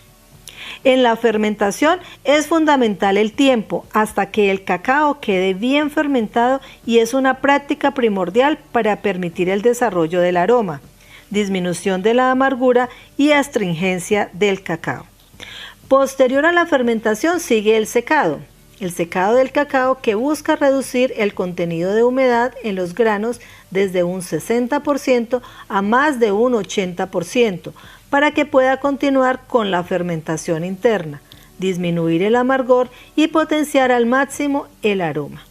En la fermentación es fundamental el tiempo hasta que el cacao quede bien fermentado y es una práctica primordial para permitir el desarrollo del aroma, disminución de la amargura y astringencia del cacao. Posterior a la fermentación sigue el secado del cacao, que busca reducir el contenido de humedad en los granos desde un 60% a más de un 80%, para que pueda continuar con la fermentación interna, disminuir el amargor y potenciar al máximo el aroma.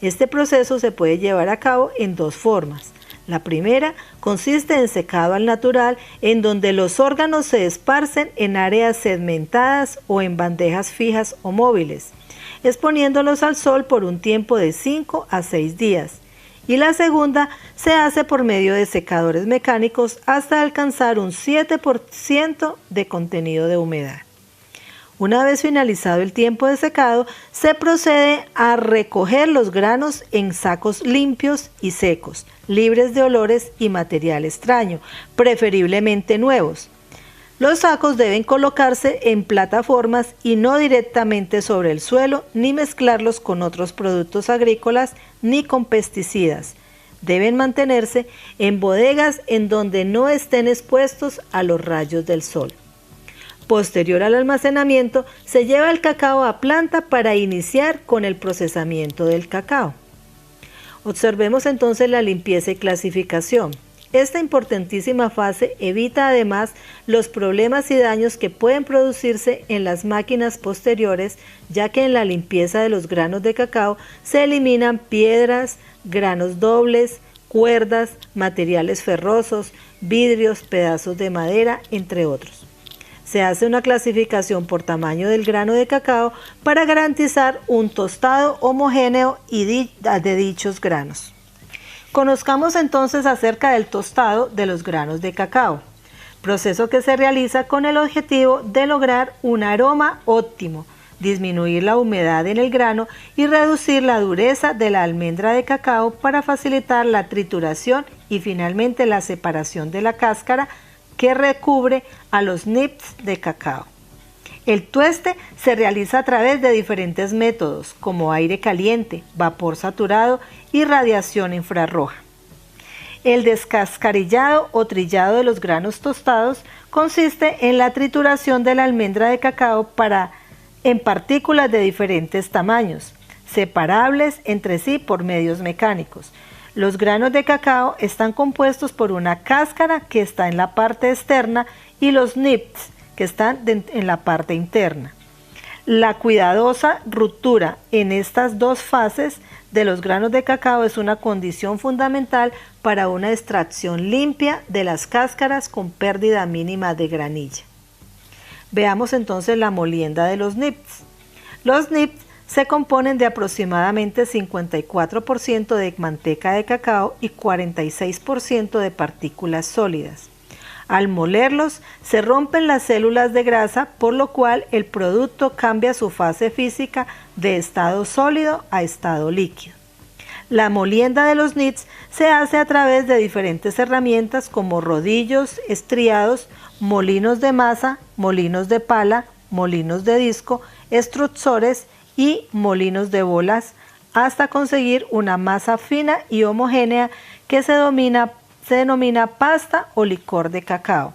Este proceso se puede llevar a cabo en 2 formas. La primera consiste en secado al natural, en donde los órganos se esparcen en áreas segmentadas o en bandejas fijas o móviles, exponiéndolos al sol por un tiempo de 5 a 6 días. Y la segunda se hace por medio de secadores mecánicos hasta alcanzar un 7% de contenido de humedad. Una vez finalizado el tiempo de secado, se procede a recoger los granos en sacos limpios y secos, libres de olores y material extraño, preferiblemente nuevos. Los sacos deben colocarse en plataformas y no directamente sobre el suelo, ni mezclarlos con otros productos agrícolas, ni con pesticidas. Deben mantenerse en bodegas en donde no estén expuestos a los rayos del sol. Posterior al almacenamiento, se lleva el cacao a planta para iniciar con el procesamiento del cacao. Observemos entonces la limpieza y clasificación. Esta importantísima fase evita además los problemas y daños que pueden producirse en las máquinas posteriores, ya que en la limpieza de los granos de cacao se eliminan piedras, granos dobles, cuerdas, materiales ferrosos, vidrios, pedazos de madera, entre otros. Se hace una clasificación por tamaño del grano de cacao para garantizar un tostado homogéneo de dichos granos. Conozcamos entonces acerca del tostado de los granos de cacao, proceso que se realiza con el objetivo de lograr un aroma óptimo, disminuir la humedad en el grano y reducir la dureza de la almendra de cacao para facilitar la trituración y finalmente la separación de la cáscara que recubre a los nips de cacao. El tueste se realiza a través de diferentes métodos como aire caliente, vapor saturado y radiación infrarroja. El descascarillado o trillado de los granos tostados consiste en la trituración de la almendra de cacao en partículas de diferentes tamaños, separables entre sí por medios mecánicos. Los granos de cacao están compuestos por una cáscara que está en la parte externa y los nips que están en la parte interna. La cuidadosa ruptura en estas dos fases de los granos de cacao es una condición fundamental para una extracción limpia de las cáscaras con pérdida mínima de granilla. Veamos entonces la molienda de los nips. Los nips se componen de aproximadamente 54% de manteca de cacao y 46% de partículas sólidas. Al molerlos, se rompen las células de grasa, por lo cual el producto cambia su fase física de estado sólido a estado líquido. La molienda de los nips se hace a través de diferentes herramientas como rodillos estriados, molinos de masa, molinos de pala, molinos de disco, extrusores y molinos de bolas, hasta conseguir una masa fina y homogénea que se denomina pasta o licor de cacao,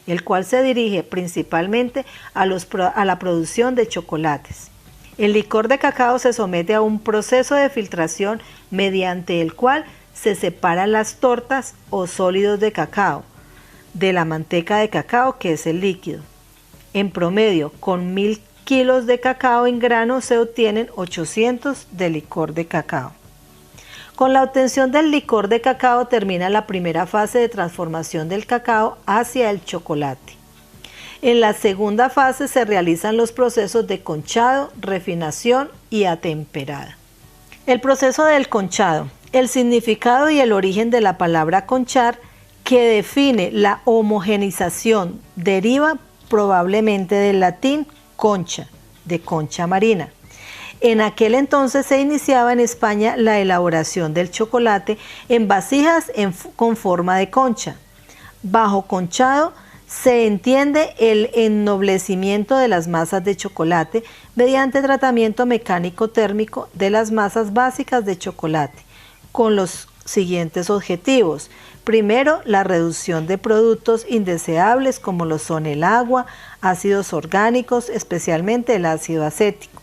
el cual se dirige principalmente a la producción de chocolates. El licor de cacao se somete a un proceso de filtración mediante el cual se separan las tortas o sólidos de cacao de la manteca de cacao, que es el líquido. En promedio, con 1000 kilos de cacao en grano se obtienen 800 de licor de cacao. Con la obtención del licor de cacao termina la primera fase de transformación del cacao hacia el chocolate. En la segunda fase se realizan los procesos de conchado, refinación y atemperada. El proceso del conchado. El significado y el origen de la palabra conchar, que define la homogenización, deriva probablemente del latín concha, de concha marina. En aquel entonces se iniciaba en España la elaboración del chocolate en vasijas con forma de concha. Bajo conchado se entiende el ennoblecimiento de las masas de chocolate mediante tratamiento mecánico térmico de las masas básicas de chocolate, con los siguientes objetivos. Primero, la reducción de productos indeseables como lo son el agua, ácidos orgánicos, especialmente el ácido acético.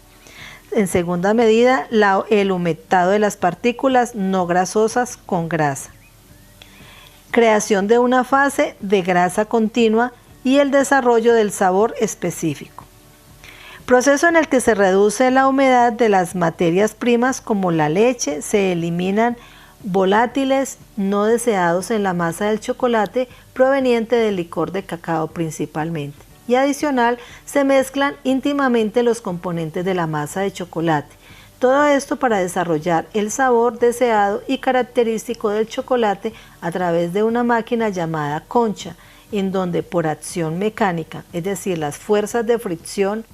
En segunda medida, el humectado de las partículas no grasosas con grasa. Creación de una fase de grasa continua y el desarrollo del sabor específico. Proceso en el que se reduce la humedad de las materias primas como la leche, se eliminan volátiles no deseados en la masa del chocolate proveniente del licor de cacao principalmente. Y adicional, se mezclan íntimamente los componentes de la masa de chocolate. Todo esto para desarrollar el sabor deseado y característico del chocolate a través de una máquina llamada concha, en donde por acción mecánica, es decir, las fuerzas de fricción,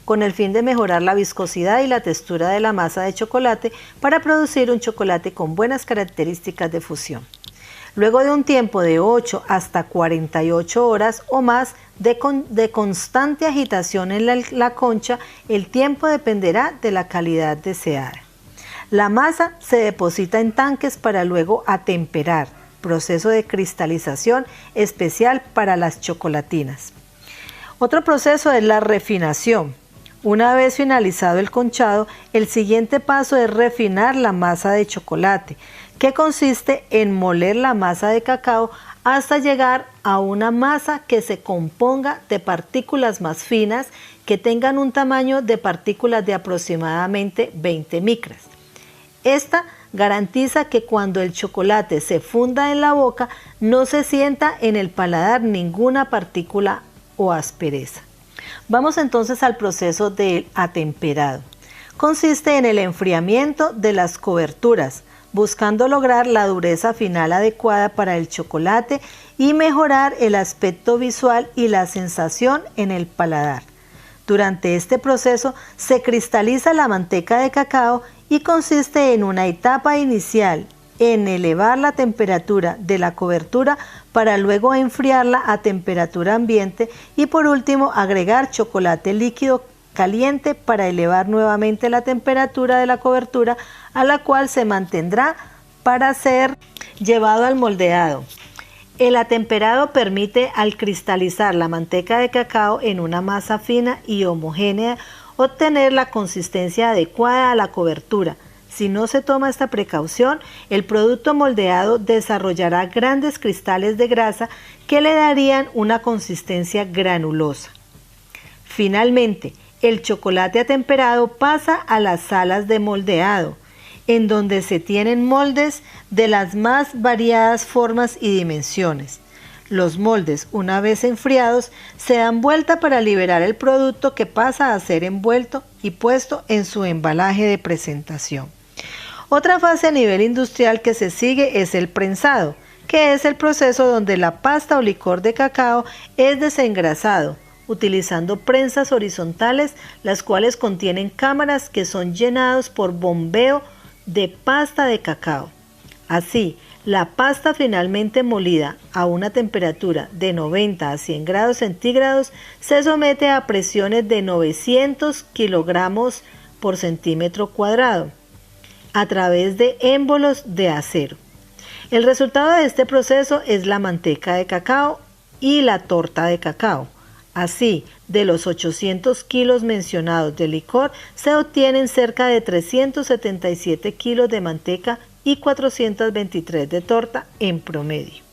con el fin de mejorar la viscosidad y la textura de la masa de chocolate para producir un chocolate con buenas características de fusión. Luego de un tiempo de 8 hasta 48 horas o más de constante agitación en la concha, el tiempo dependerá de la calidad deseada. La masa se deposita en tanques para luego atemperar, proceso de cristalización especial para las chocolatinas. Otro proceso es la refinación. Una vez finalizado el conchado, el siguiente paso es refinar la masa de chocolate, que consiste en moler la masa de cacao hasta llegar a una masa que se componga de partículas más finas que tengan un tamaño de partículas de aproximadamente 20 micras. Esta garantiza que cuando el chocolate se funda en la boca no se sienta en el paladar ninguna partícula o aspereza. Vamos entonces al proceso del atemperado. Consiste en el enfriamiento de las coberturas, buscando lograr la dureza final adecuada para el chocolate y mejorar el aspecto visual y la sensación en el paladar. Durante este proceso se cristaliza la manteca de cacao y consiste en una etapa inicial en elevar la temperatura de la cobertura para luego enfriarla a temperatura ambiente y por último agregar chocolate líquido caliente para elevar nuevamente la temperatura de la cobertura, a la cual se mantendrá para ser llevado al moldeado. El atemperado permite, al cristalizar la manteca de cacao en una masa fina y homogénea, obtener la consistencia adecuada a la cobertura. Si no se toma esta precaución, el producto moldeado desarrollará grandes cristales de grasa que le darían una consistencia granulosa. Finalmente, el chocolate atemperado pasa a las salas de moldeado, en donde se tienen moldes de las más variadas formas y dimensiones. Los moldes, una vez enfriados, se dan vuelta para liberar el producto que pasa a ser envuelto y puesto en su embalaje de presentación. Otra fase a nivel industrial que se sigue es el prensado, que es el proceso donde la pasta o licor de cacao es desengrasado, utilizando prensas horizontales, las cuales contienen cámaras que son llenados por bombeo de pasta de cacao. Así, la pasta finalmente molida a una temperatura de 90 a 100 grados centígrados se somete a presiones de 900 kilogramos por centímetro cuadrado a través de émbolos de acero. El resultado de este proceso es la manteca de cacao y la torta de cacao. Así, de los 800 kilos mencionados de licor, se obtienen cerca de 377 kilos de manteca y 423 de torta en promedio.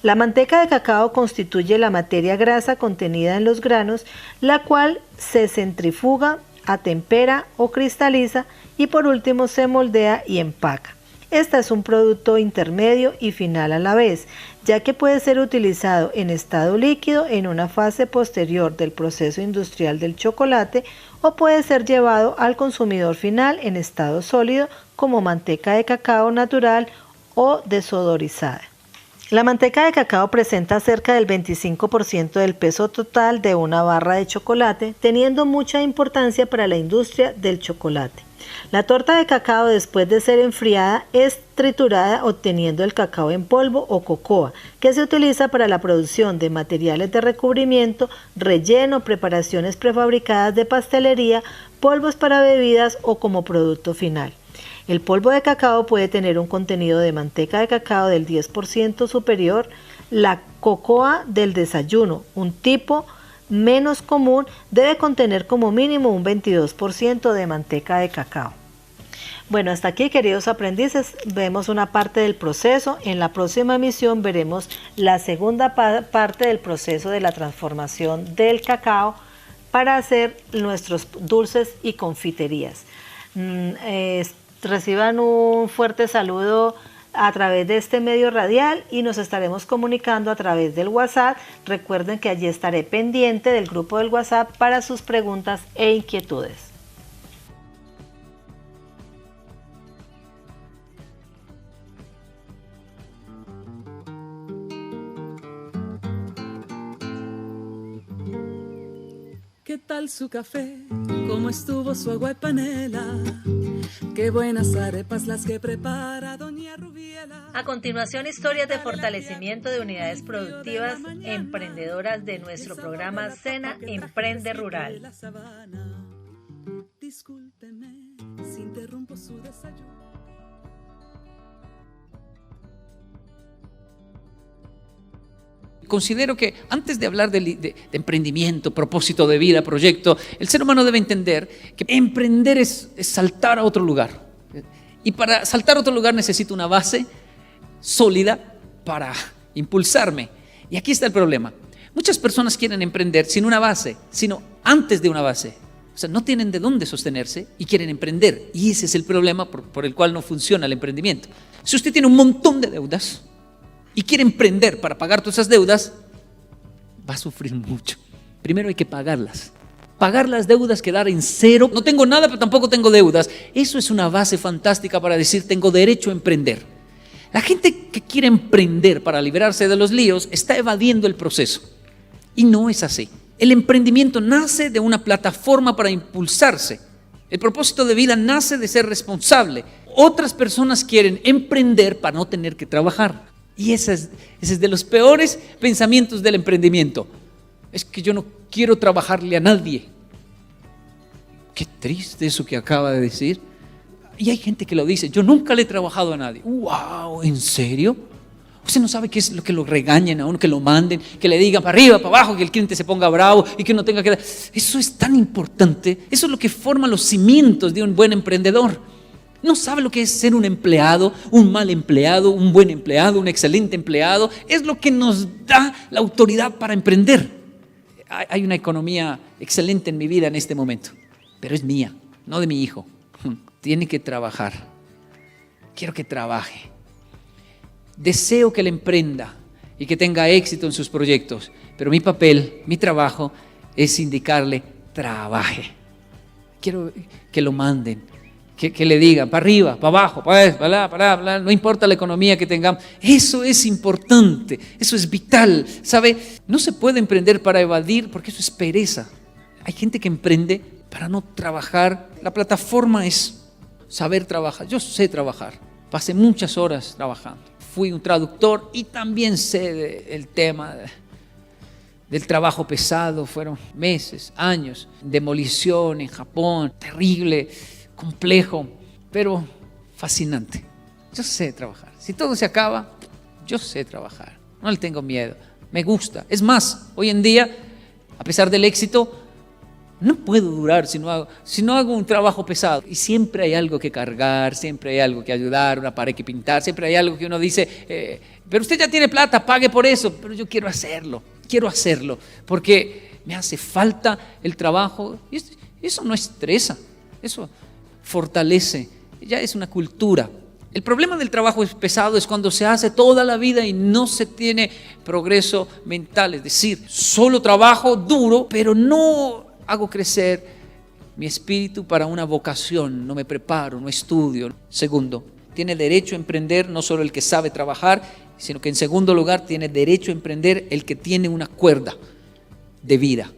La manteca de cacao constituye la materia grasa contenida en los granos, la cual se centrifuga, atempera o cristaliza y por último se moldea y empaca. Este es un producto intermedio y final a la vez, ya que puede ser utilizado en estado líquido en una fase posterior del proceso industrial del chocolate o puede ser llevado al consumidor final en estado sólido como manteca de cacao natural o desodorizada. La manteca de cacao presenta cerca del 25% del peso total de una barra de chocolate, teniendo mucha importancia para la industria del chocolate. La torta de cacao, después de ser enfriada, es triturada obteniendo el cacao en polvo o cocoa, que se utiliza para la producción de materiales de recubrimiento, relleno, preparaciones prefabricadas de pastelería, polvos para bebidas o como producto final. El polvo de cacao puede tener un contenido de manteca de cacao del 10% superior, la cocoa del desayuno, un tipo menos común, debe contener como mínimo un 22% de manteca de cacao. Bueno, hasta aquí, queridos aprendices, vemos una parte del proceso. En la próxima emisión veremos la segunda parte del proceso de la transformación del cacao para hacer nuestros dulces y confiterías. Reciban un fuerte saludo a través de este medio radial y nos estaremos comunicando a través del WhatsApp. Recuerden que allí estaré pendiente del grupo del WhatsApp para sus preguntas e inquietudes. ¿Qué tal tal su café? ¿Cómo estuvo su agua y panela? Qué buenas arepas las que prepara doña Rubiela. A continuación, historias de fortalecimiento de unidades productivas emprendedoras de nuestro programa Sena Emprende Rural. Discúlpeme si interrumpo su desayuno. Considero que antes de hablar de emprendimiento, propósito de vida, proyecto, el ser humano debe entender que emprender es saltar a otro lugar. Y para saltar a otro lugar necesito una base sólida para impulsarme. Y aquí está el problema. Muchas personas quieren emprender sin una base, sino antes de una base. O sea, no tienen de dónde sostenerse y quieren emprender. Y ese es el problema por el cual no funciona el emprendimiento. Si usted tiene un montón de deudas y quiere emprender para pagar todas esas deudas, va a sufrir mucho. Primero hay que pagarlas. Pagar las deudas, quedar en cero. No tengo nada, pero tampoco tengo deudas. Eso es una base fantástica para decir, tengo derecho a emprender. La gente que quiere emprender para liberarse de los líos está evadiendo el proceso. Y no es así. El emprendimiento nace de una plataforma para impulsarse. El propósito de vida nace de ser responsable. Otras personas quieren emprender para no tener que trabajar. Y ese es de los peores pensamientos del emprendimiento. Es que yo no quiero trabajarle a nadie. Qué triste eso que acaba de decir. Y hay gente que lo dice, yo nunca le he trabajado a nadie. ¡Wow! ¿En serio? Usted no sabe qué es lo que lo regañen a uno, que lo manden, que le digan para arriba, para abajo, que el cliente se ponga bravo y que uno tenga que dar. Eso es tan importante. Eso es lo que forma los cimientos de un buen emprendedor. No sabe lo que es ser un empleado, un mal empleado, un buen empleado, un excelente empleado. Es lo que nos da la autoridad para emprender. Hay una economía excelente en mi vida en este momento, pero es mía, no de mi hijo. Tiene que trabajar. Quiero que trabaje. Deseo que le emprenda y que tenga éxito en sus proyectos, pero mi papel, mi trabajo es indicarle, trabaje. Quiero que lo manden. Que le digan para arriba, para abajo, para allá, no importa la economía que tengamos. Eso es importante, eso es vital, ¿sabe? No se puede emprender para evadir porque eso es pereza. Hay gente que emprende para no trabajar. La plataforma es saber trabajar. Yo sé trabajar, pasé muchas horas trabajando. Fui un traductor y también sé el tema del trabajo pesado. Fueron meses, años, demolición en Japón, terrible, complejo, pero fascinante. Yo sé trabajar. Si todo se acaba, yo sé trabajar. No le tengo miedo. Me gusta. Es más, hoy en día, a pesar del éxito, no puedo durar si no hago un trabajo pesado. Y siempre hay algo que cargar, siempre hay algo que ayudar, una pared que pintar, siempre hay algo que uno dice, pero usted ya tiene plata, pague por eso. Pero yo quiero hacerlo, porque me hace falta el trabajo. Y eso no estresa, eso fortalece, ya es una cultura. El problema del trabajo pesado es cuando se hace toda la vida y no se tiene progreso mental, es decir, solo trabajo duro, pero no hago crecer mi espíritu para una vocación, no me preparo, no estudio. Segundo, tiene derecho a emprender no solo el que sabe trabajar, sino que en segundo lugar tiene derecho a emprender el que tiene una cuerda de vida.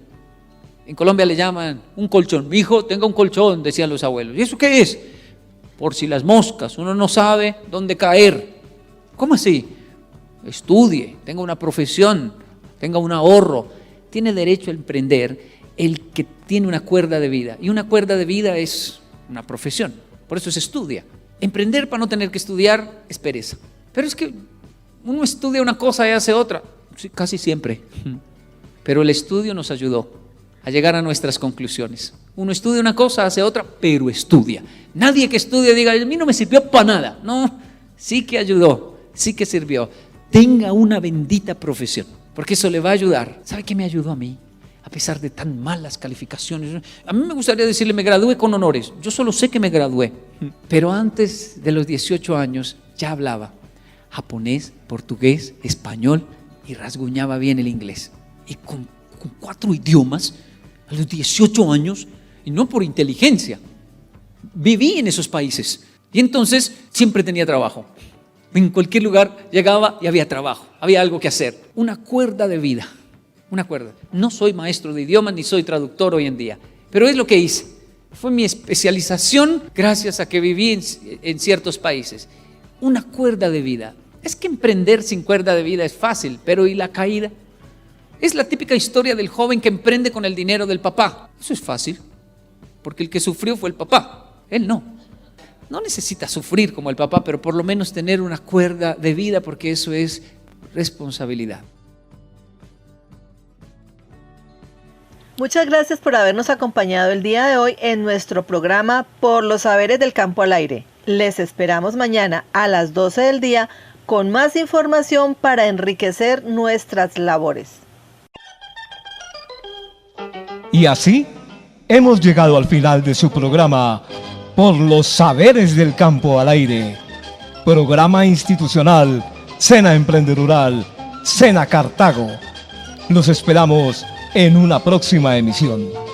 En Colombia le llaman un colchón. Mi hijo, tenga un colchón, decían los abuelos. ¿Y eso qué es? Por si las moscas, uno no sabe dónde caer. ¿Cómo así? Estudie, tenga una profesión, tenga un ahorro. Tiene derecho a emprender el que tiene una cuerda de vida. Y una cuerda de vida es una profesión. Por eso se estudia. Emprender para no tener que estudiar es pereza. Pero es que uno estudia una cosa y hace otra. Sí, casi siempre. Pero el estudio nos ayudó a llegar a nuestras conclusiones. Uno estudia una cosa, hace otra, pero estudia. Nadie que estudie diga, a mí no me sirvió para nada. No, sí que ayudó, sí que sirvió. Tenga una bendita profesión, porque eso le va a ayudar. ¿Sabe qué me ayudó a mí? A pesar de tan malas calificaciones. A mí me gustaría decirle, me gradué con honores. Yo solo sé que me gradué. Pero antes de los 18 años ya hablaba japonés, portugués, español y rasguñaba bien el inglés. Y con 4 idiomas, a los 18 años, y no por inteligencia, viví en esos países. Y entonces siempre tenía trabajo. En cualquier lugar llegaba y había trabajo, había algo que hacer. Una cuerda de vida. una cuerda. No soy maestro de idiomas ni soy traductor hoy en día, pero es lo que hice. Fue mi especialización gracias a que viví en ciertos países. Una cuerda de vida. Es que emprender sin cuerda de vida es fácil, pero ¿y la caída? Es la típica historia del joven que emprende con el dinero del papá. Eso es fácil, porque el que sufrió fue el papá, él no. No necesita sufrir como el papá, pero por lo menos tener una cuerda de vida, porque eso es responsabilidad. Muchas gracias por habernos acompañado el día de hoy en nuestro programa Por los Saberes del Campo al Aire. Les esperamos mañana a las 12 del día con más información para enriquecer nuestras labores. Y así hemos llegado al final de su programa Por los Saberes del Campo al Aire. Programa institucional Sena Emprenderural, Sena Cartago. Los esperamos en una próxima emisión.